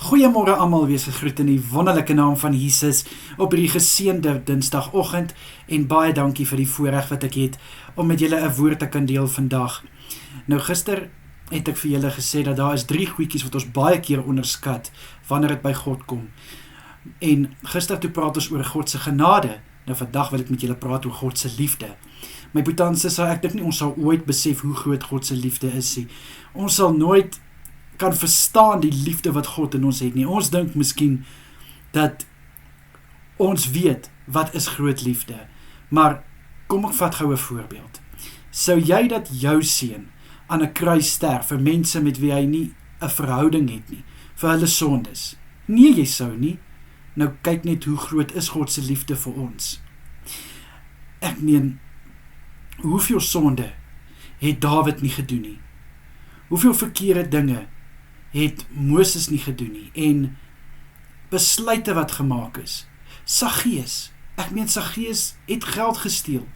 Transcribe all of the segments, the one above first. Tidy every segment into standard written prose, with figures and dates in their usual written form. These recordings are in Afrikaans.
Goeiemôre almal, wees gegroet in die wonderlike naam van Jesus op hierdie geseënde Dinsdagoggend en baie dankie vir die voorreg wat ek het om met julle 'n woord te kan deel vandag. Nou gister het ek vir julle gesê dat daar is 3 goedjies wat ons baie keer onderskat wanneer dit by God kom. En gister toe praat ons oor God se genade. Nou vandag wil ek met julle praat oor God se liefde. My broer en suster, ek dink nie ons sal ooit besef hoe groot God se liefde is nie. Ons sal nooit kan verstaan die liefde wat God in ons het nie. Ons dink miskien dat ons weet wat is groot liefde. Maar kom ek vat gou 'n voorbeeld. Sou jy dat jou seun aan 'n kruis sterf vir mense met wie hy nie 'n verhouding het nie, vir hulle sondes? Nee, jy sou nie. Nou kyk net hoe groot is God se liefde vir ons. Ek meen, hoeveel sonde het Dawid nie gedoen nie? Hoeveel verkeerde dinge het Moses nie gedoen nie, en besluite wat gemaak is. Saggeus het geld gesteel,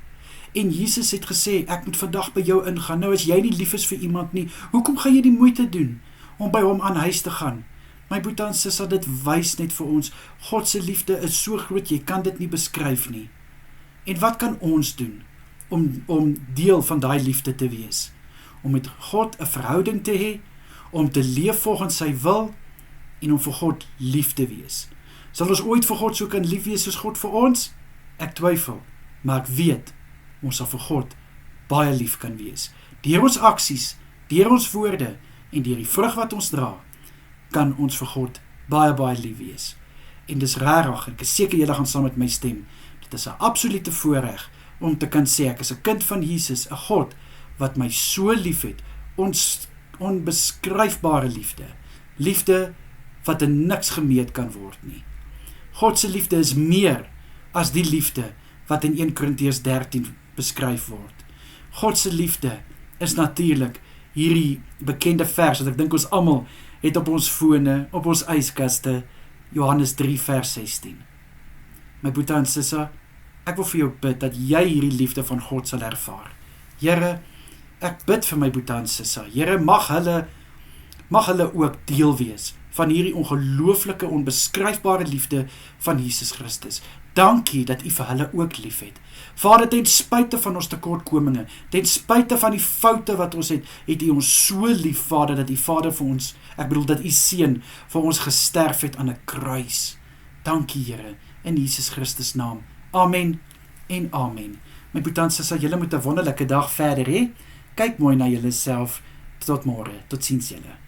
en Jesus het gesê, ek moet vandag by jou ingaan. Nou as jy nie lief is vir iemand nie, hoekom gaan jy die moeite doen om by hom aan huis te gaan? My broer en suster, dit wys net vir ons, God se liefde is so groot, jy kan dit nie beskryf nie. En wat kan ons doen om deel van daai liefde te wees? Om met God 'n verhouding te hê, om te leef volgens sy wil, en om vir God lief te wees. Sal ons ooit vir God so kan lief wees soos God vir ons? Ek twyfel, maar ek weet, ons sal vir God baie lief kan wees. Deur ons aksies, deur ons woorde, en deur die vrug wat ons dra, kan ons vir God baie, baie lief wees. En dis rarig, ek is seker julle gaan saam met my stem, dit is 'n absolute voorreg, om te kan sê, ek is 'n kind van Jesus, 'n God, wat my so lief het, ons onbeskryfbare liefde, liefde wat in niks gemeet kan word nie. God se liefde is meer as die liefde wat in 1 Korintiërs 13 beskryf word. God se liefde is natuurlik hierdie bekende vers, wat ek dink ons almal het op ons fone, op ons yskaste, Johannes 3 vers 16. My broer en suster, ek wil vir jou bid, dat jy hierdie liefde van God sal ervaar. Here, ek bid vir my broer en suster, Here, mag hulle ook deel wees van hierdie ongelooflike, onbeskryfbare liefde van Jesus Christus. Dankie dat U vir hulle ook lief het. Vader, ten spyte van ons tekortkominge, ten spyte van die foute wat ons het U ons so lief, Vader, dat U Vader vir ons, dat U seun vir ons gesterf het aan 'n kruis. Dankie, Here, in Jesus Christus naam. Amen en amen. My broer en suster, julle moet 'n wonderlike dag verder hê. Kyk mooi na julleself. Tot môre. Totsiens julle.